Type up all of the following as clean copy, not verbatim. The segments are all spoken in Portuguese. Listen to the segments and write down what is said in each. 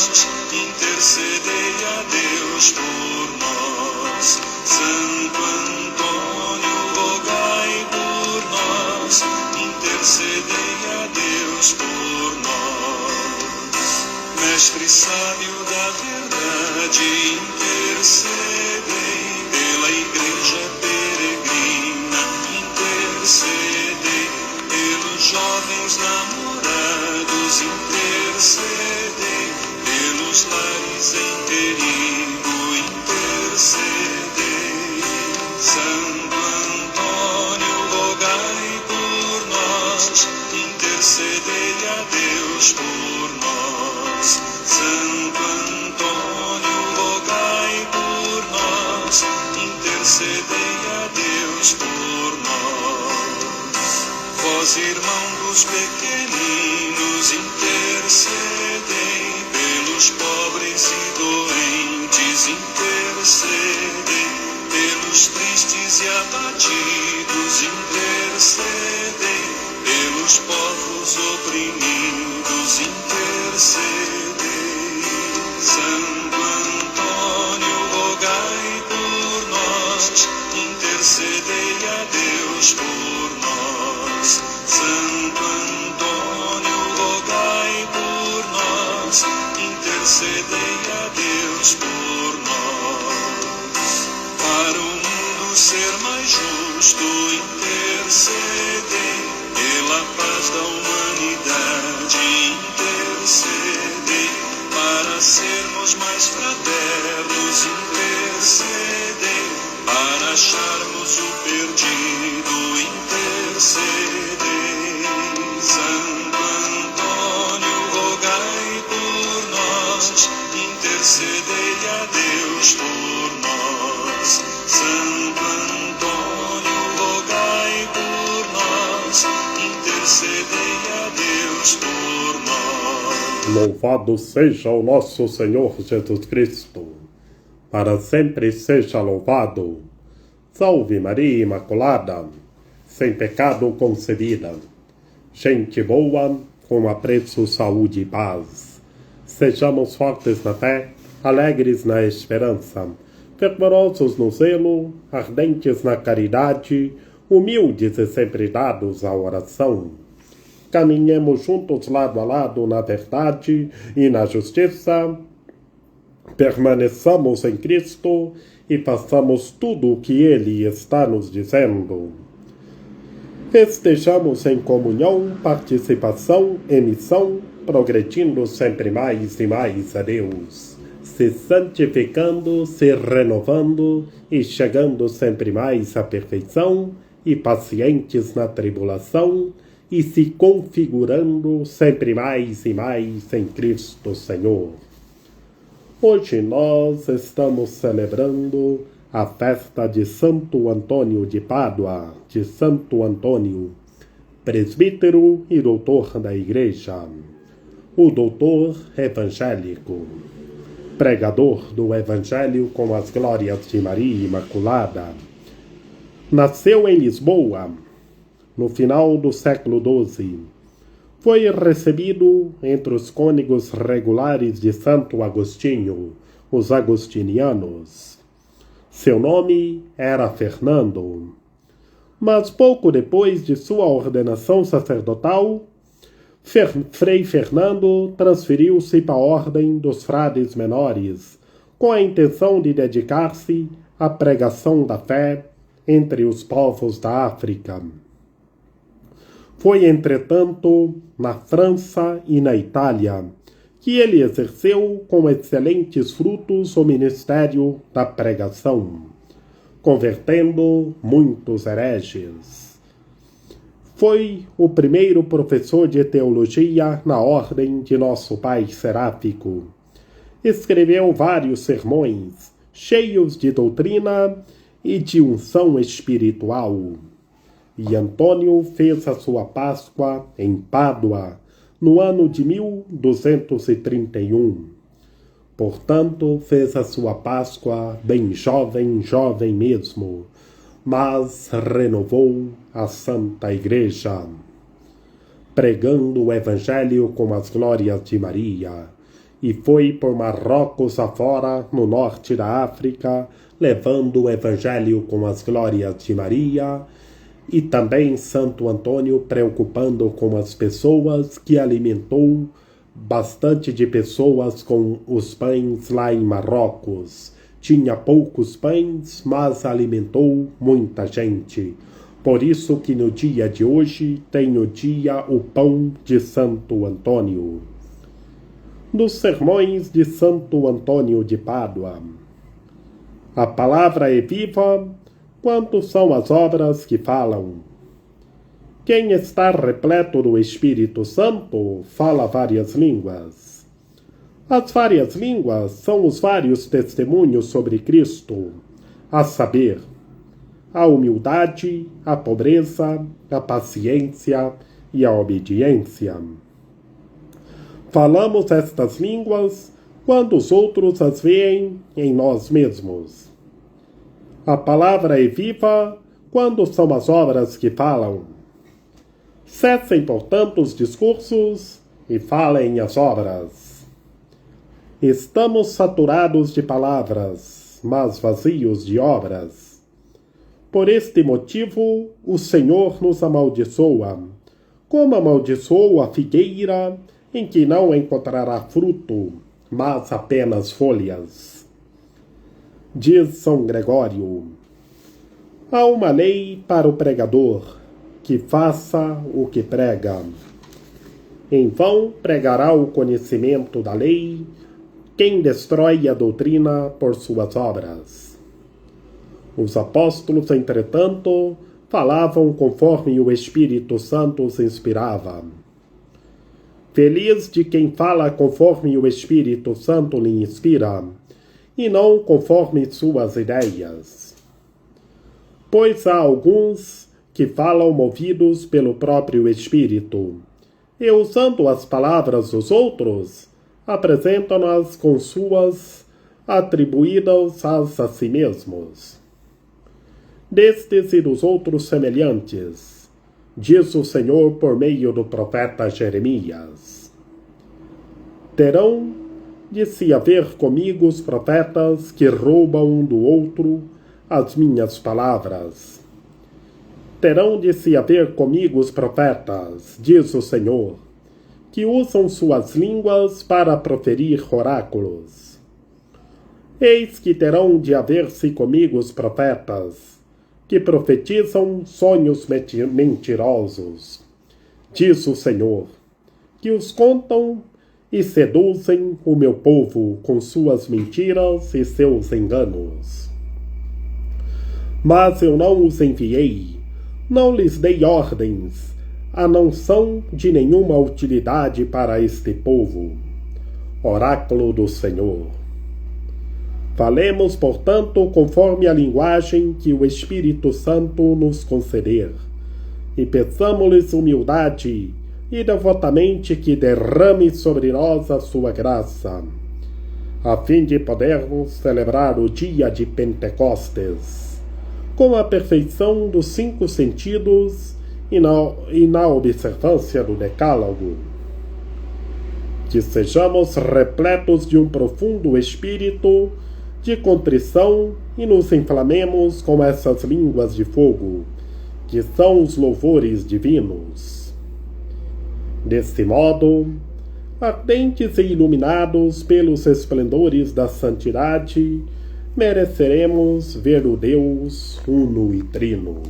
nós, intercedei a Deus por nós. Santo Antônio, rogai por nós, intercedei a Deus por nós. Mestre sábio da verdade, intercedei pela Igreja peregrina, intercedei pelos jovens namorados, intercedei pelos lares em perigo, intercedei. Santo Antônio, rogai por nós, intercedei a Deus por nós. Santo Antônio, rogai por nós, intercedei a Deus por nós. Vós, irmão dos pequeninos, intercedei pelos pobres e doentes, intercedei pelos tristes e abatidos, intercedei pelos povos oprimidos, intercedei. Santo Antônio, rogai por nós, intercedei a Deus por nós. Santo Antônio, rogai por nós, intercedei a Deus por nós. Para o mundo ser mais justo, intercedei pela paz da humanidade, intercedei para sermos mais fraternos, intercedei para acharmos o perdido, intercedei. Santo Antônio, rogai por nós, intercedei a Deus por nós. Santo Antônio, rogai por nós, intercedei a Deus por nós. Louvado seja o nosso Senhor Jesus Cristo, para sempre seja louvado. Salve Maria Imaculada, sem pecado concebida. Gente boa, com apreço, saúde e paz. Sejamos fortes na fé, alegres na esperança, fervorosos no zelo, ardentes na caridade, humildes e sempre dados à oração. Caminhemos juntos lado a lado na verdade e na justiça. Permaneçamos em Cristo e façamos tudo o que Ele está nos dizendo. Estejamos em comunhão, participação e missão, progredindo sempre mais e mais a Deus, se santificando, se renovando e chegando sempre mais à perfeição, e pacientes na tribulação, e se configurando sempre mais e mais em Cristo Senhor. Hoje nós estamos celebrando a festa de Santo Antônio de Pádua, de Santo Antônio, presbítero e doutor da Igreja, o doutor evangélico, pregador do Evangelho com as glórias de Maria Imaculada. Nasceu em Lisboa, no final do século XII. Foi recebido entre os cônegos regulares de Santo Agostinho, os agostinianos. Seu nome era Fernando. Mas pouco depois de sua ordenação sacerdotal, Frei Fernando transferiu-se para a ordem dos frades menores, com a intenção de dedicar-se à pregação da fé entre os povos da África. Foi, entretanto, na França e na Itália que ele exerceu com excelentes frutos o ministério da pregação, convertendo muitos hereges. Foi o primeiro professor de teologia na ordem de Nosso Pai Seráfico. Escreveu vários sermões, cheios de doutrina e de unção espiritual. E Antônio fez a sua Páscoa em Pádua, no ano de 1231. Portanto, fez a sua Páscoa bem jovem mesmo, mas renovou a Santa Igreja, pregando o Evangelho com as glórias de Maria, e foi por Marrocos afora, no norte da África, levando o Evangelho com as glórias de Maria, e também Santo Antônio preocupando com as pessoas, que alimentou bastante de pessoas com os pães lá em Marrocos. Tinha poucos pães, mas alimentou muita gente. Por isso que no dia de hoje tem o dia o pão de Santo Antônio. Dos sermões de Santo Antônio de Pádua. A palavra é viva, quanto são as obras que falam. Quem está repleto do Espírito Santo fala várias línguas. As várias línguas são os vários testemunhos sobre Cristo, a saber, a humildade, a pobreza, a paciência e a obediência. Falamos estas línguas quando os outros as veem em nós mesmos. A palavra é viva quando são as obras que falam. Cessem, portanto, os discursos e falem as obras. Estamos saturados de palavras, mas vazios de obras. Por este motivo, o Senhor nos amaldiçoa, como amaldiçoou a figueira, em que não encontrará fruto, mas apenas folhas. Diz São Gregório: há uma lei para o pregador, que faça o que prega. Em vão pregará o conhecimento da lei quem destrói a doutrina por suas obras. Os apóstolos, entretanto, falavam conforme o Espírito Santo os inspirava. Feliz de quem fala conforme o Espírito Santo lhe inspira, e não conforme suas ideias. Pois há alguns que falam movidos pelo próprio Espírito, e usando as palavras dos outros, apresentam-nas com suas atribuídas a si mesmos. Destes e dos outros semelhantes, diz o Senhor por meio do profeta Jeremias: terão de se haver comigo os profetas que roubam um do outro as minhas palavras. Terão de se haver comigo os profetas, diz o Senhor, que usam suas línguas para proferir oráculos. Eis que terão de haver-se comigo os profetas, que profetizam sonhos mentirosos, diz o Senhor, que os contam e seduzem o meu povo com suas mentiras e seus enganos. Mas eu não os enviei, não lhes dei ordens, a não são de nenhuma utilidade para este povo. Oráculo do Senhor. Falemos, portanto, conforme a linguagem que o Espírito Santo nos conceder, e peçamos-lhes humildade e devotamente que derrame sobre nós a sua graça, a fim de podermos celebrar o dia de Pentecostes, com a perfeição dos 5 sentidos e na observância do Decálogo. Que sejamos repletos de um profundo espírito de contrição e nos inflamemos com essas línguas de fogo, que são os louvores divinos. Deste modo, ardentes e iluminados pelos esplendores da santidade, mereceremos ver o Deus uno e trino.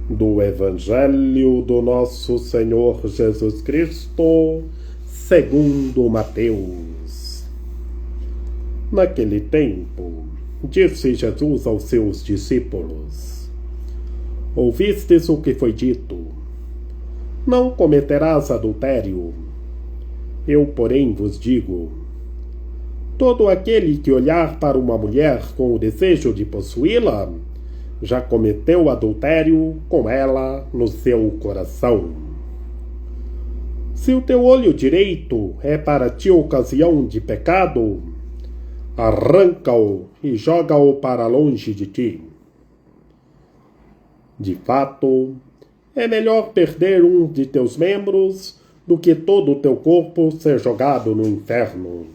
Do Evangelho do nosso Senhor Jesus Cristo, segundo Mateus. Naquele tempo, disse Jesus aos seus discípulos: ouvistes o que foi dito: não cometerás adultério. Eu, porém, vos digo: todo aquele que olhar para uma mulher com o desejo de possuí-la, já cometeu adultério com ela no seu coração. Se o teu olho direito é para ti ocasião de pecado, arranca-o e joga-o para longe de ti. De fato, é melhor perder um de teus membros do que todo o teu corpo ser jogado no inferno.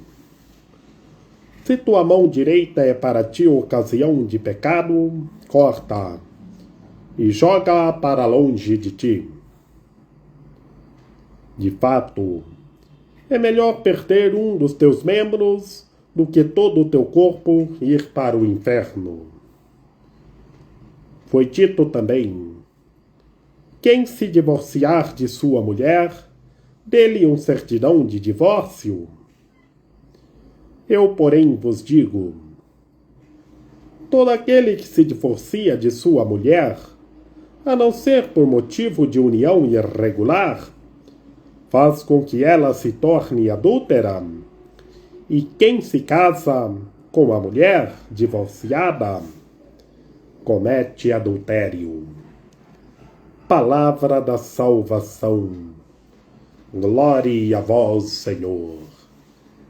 Se tua mão direita é para ti ocasião de pecado, corta e joga-a para longe de ti. De fato, é melhor perder um dos teus membros do que todo o teu corpo ir para o inferno. Foi dito também: quem se divorciar de sua mulher, dê-lhe um certidão de divórcio. Eu, porém, vos digo: todo aquele que se divorcia de sua mulher, a não ser por motivo de união irregular, faz com que ela se torne adúltera. E quem se casa com a mulher divorciada, comete adultério. Palavra da salvação. Glória a vós, Senhor.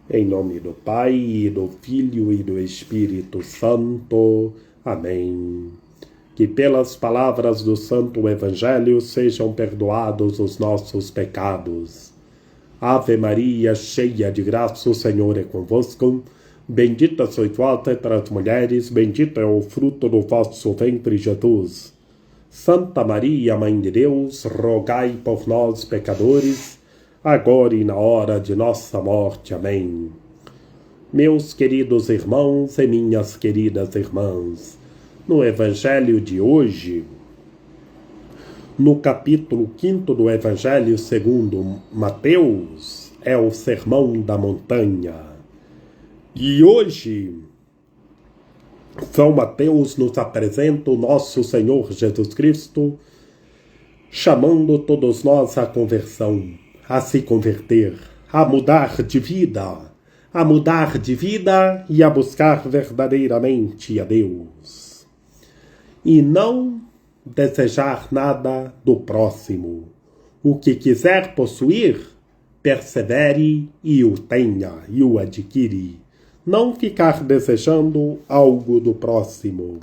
Em nome do Pai, e do Filho e do Espírito Santo. Amém. Que pelas palavras do Santo Evangelho sejam perdoados os nossos pecados. Ave Maria, cheia de graça, o Senhor é convosco. Bendita sois vós entre as mulheres, bendito é o fruto do vosso ventre, Jesus. Santa Maria, Mãe de Deus, rogai por nós, pecadores, agora e na hora de nossa morte. Amém. Meus queridos irmãos e minhas queridas irmãs, no Evangelho de hoje, no capítulo 5 do Evangelho segundo Mateus, é o Sermão da Montanha. E hoje, São Mateus nos apresenta o nosso Senhor Jesus Cristo, chamando todos nós à conversão, a se converter, a mudar de vida e a buscar verdadeiramente a Deus. E não desejar nada do próximo. O que quiser possuir, persevere e o tenha, e o adquire. Não ficar desejando algo do próximo.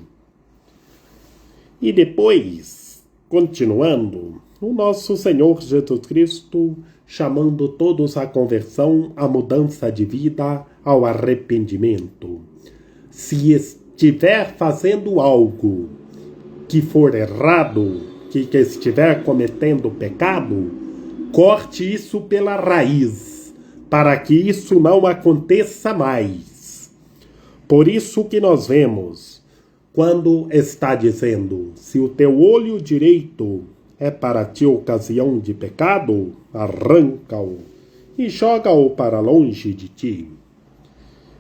E depois, continuando, o nosso Senhor Jesus Cristo chamando todos à conversão, à mudança de vida, ao arrependimento. Se estiver fazendo algo que for errado, que estiver cometendo pecado, corte isso pela raiz, para que isso não aconteça mais. Por isso que nós vemos, quando está dizendo, se o teu olho direito é para ti ocasião de pecado, arranca-o e joga-o para longe de ti.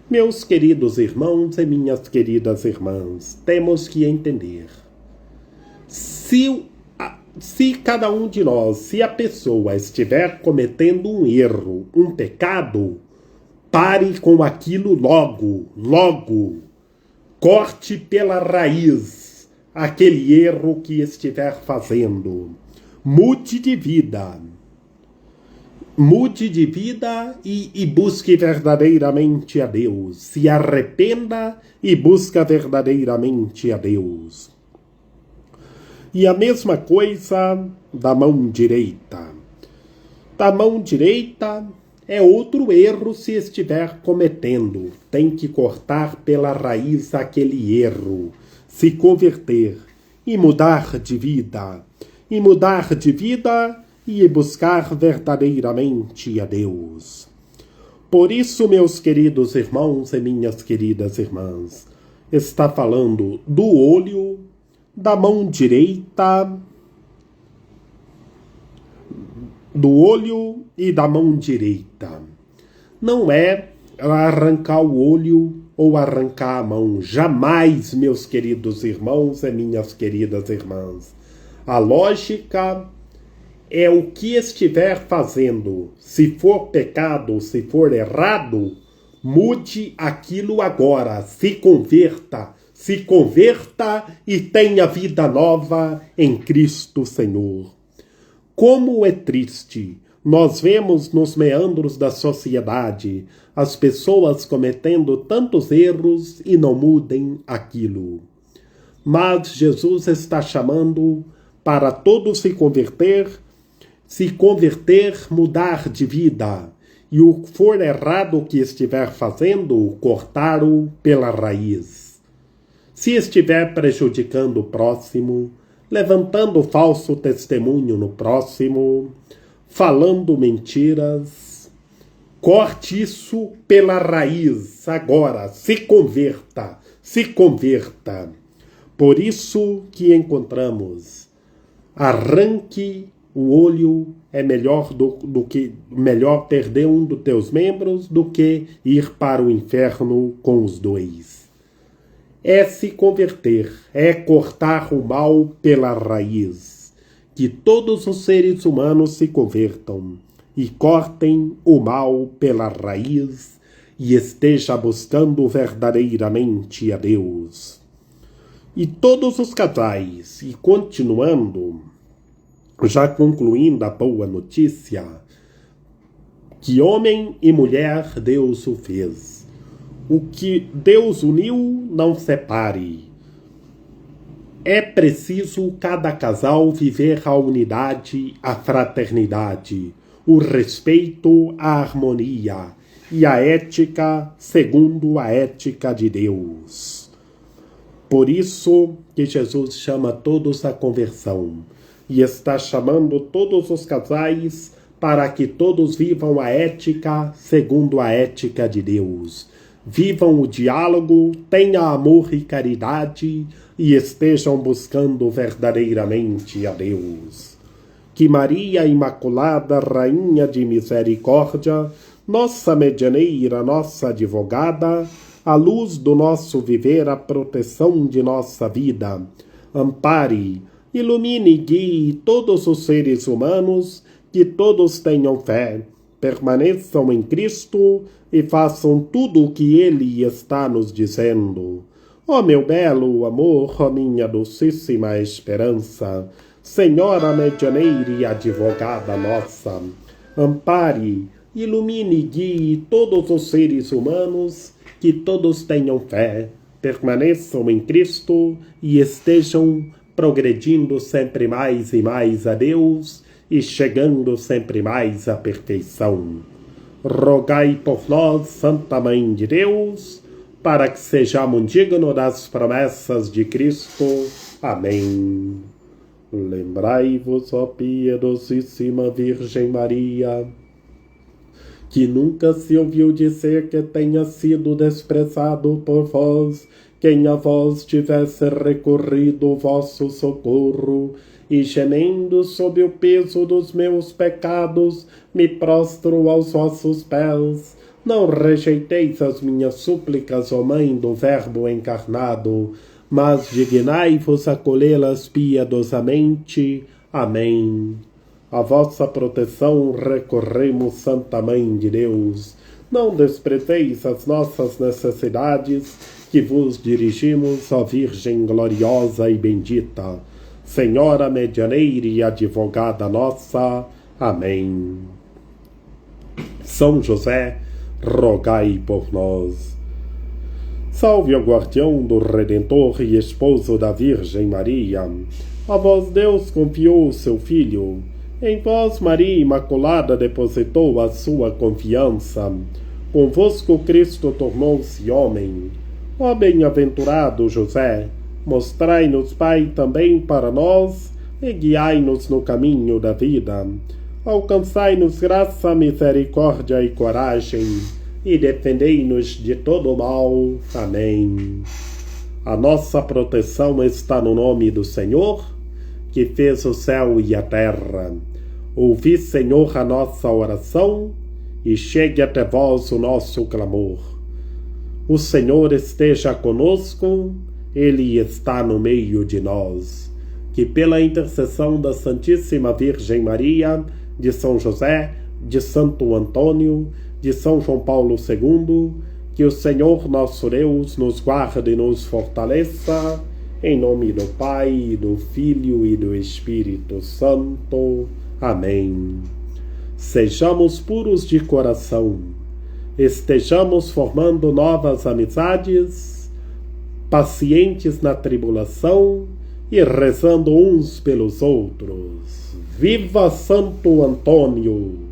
Meus queridos irmãos e minhas queridas irmãs, temos que entender. Se cada um de nós, se a pessoa estiver cometendo um erro, um pecado, pare com aquilo logo. Corte pela raiz aquele erro que estiver fazendo. Mude de vida. Mude de vida e busque verdadeiramente a Deus. Se arrependa e busque verdadeiramente a Deus. E a mesma coisa da mão direita. Da mão direita é outro erro se estiver cometendo. Tem que cortar pela raiz aquele erro. Se converter e mudar de vida. E buscar verdadeiramente a Deus. Por isso, meus queridos irmãos e minhas queridas irmãs, está falando do olho, da mão direita, do olho e da mão direita. Não é arrancar o olho ou arrancar a mão. Jamais, meus queridos irmãos e minhas queridas irmãs. A lógica é o que estiver fazendo. Se for pecado, se for errado, mude aquilo agora. Se converta e tenha vida nova em Cristo Senhor. Como é triste, nós vemos nos meandros da sociedade as pessoas cometendo tantos erros e não mudem aquilo. Mas Jesus está chamando para todos se converter Se converter, mudar de vida. E o que for errado que estiver fazendo, cortar-o pela raiz. Se estiver prejudicando o próximo, levantando falso testemunho no próximo, falando mentiras, corte isso pela raiz. Agora, se converta, se converta. Por isso que encontramos, arranque o olho, é melhor melhor perder um dos teus membros do que ir para o inferno com os dois. É se converter, é cortar o mal pela raiz. Que todos os seres humanos se convertam e cortem o mal pela raiz e esteja buscando verdadeiramente a Deus. E todos os casais, e continuando, já concluindo a boa notícia, que homem e mulher Deus o fez. O que Deus uniu, não separe. É preciso cada casal viver a unidade, a fraternidade, o respeito, a harmonia e a ética segundo a ética de Deus. Por isso que Jesus chama todos à conversão e está chamando todos os casais para que todos vivam a ética segundo a ética de Deus. Vivam o diálogo, tenham amor e caridade e estejam buscando verdadeiramente a Deus. Que Maria Imaculada, Rainha de Misericórdia, nossa medianeira, nossa advogada, a luz do nosso viver, a proteção de nossa vida, ampare, ilumine e guie todos os seres humanos, que todos tenham fé, permaneçam em Cristo e façam tudo o que Ele está nos dizendo. Ó meu belo amor, ó minha docíssima esperança, Senhora medianeira e advogada nossa, ampare, ilumine e guie todos os seres humanos, que todos tenham fé, permaneçam em Cristo e estejam progredindo sempre mais e mais a Deus e chegando sempre mais à perfeição. Rogai por nós, Santa Mãe de Deus, para que sejamos dignos das promessas de Cristo. Amém. Lembrai-vos, ó piedosíssima Virgem Maria, que nunca se ouviu dizer que tenha sido desprezado por vós quem a vós tivesse recorrido o vosso socorro, e gemendo sob o peso dos meus pecados, me prostro aos vossos pés. Não rejeiteis as minhas súplicas, ó Mãe do Verbo encarnado, mas dignai-vos acolhê-las piedosamente. Amém. A vossa proteção recorremos, Santa Mãe de Deus. Não desprezeis as nossas necessidades, que vos dirigimos, ó Virgem gloriosa e bendita, Senhora medianeira e advogada nossa. Amém. São José, rogai por nós. Salve ao guardião do Redentor e esposo da Virgem Maria. A vós Deus confiou o seu Filho. Em vós, Maria Imaculada, depositou a sua confiança. Convosco Cristo tornou-se homem. Ó bem-aventurado José, mostrai-nos, Pai, também para nós, e guiai-nos no caminho da vida. Alcançai-nos graça, misericórdia e coragem, e defendei-nos de todo o mal. Amém. A nossa proteção está no nome do Senhor, que fez o céu e a terra. Ouvi, Senhor, a nossa oração, e chegue até vós o nosso clamor. O Senhor esteja conosco, Ele está no meio de nós. Que pela intercessão da Santíssima Virgem Maria, de São José, de Santo Antônio, de São João Paulo II, que o Senhor nosso Deus nos guarde e nos fortaleça, em nome do Pai, do Filho e do Espírito Santo. Amém. Sejamos puros de coração, estejamos formando novas amizades, pacientes na tribulação e rezando uns pelos outros. Viva Santo Antônio!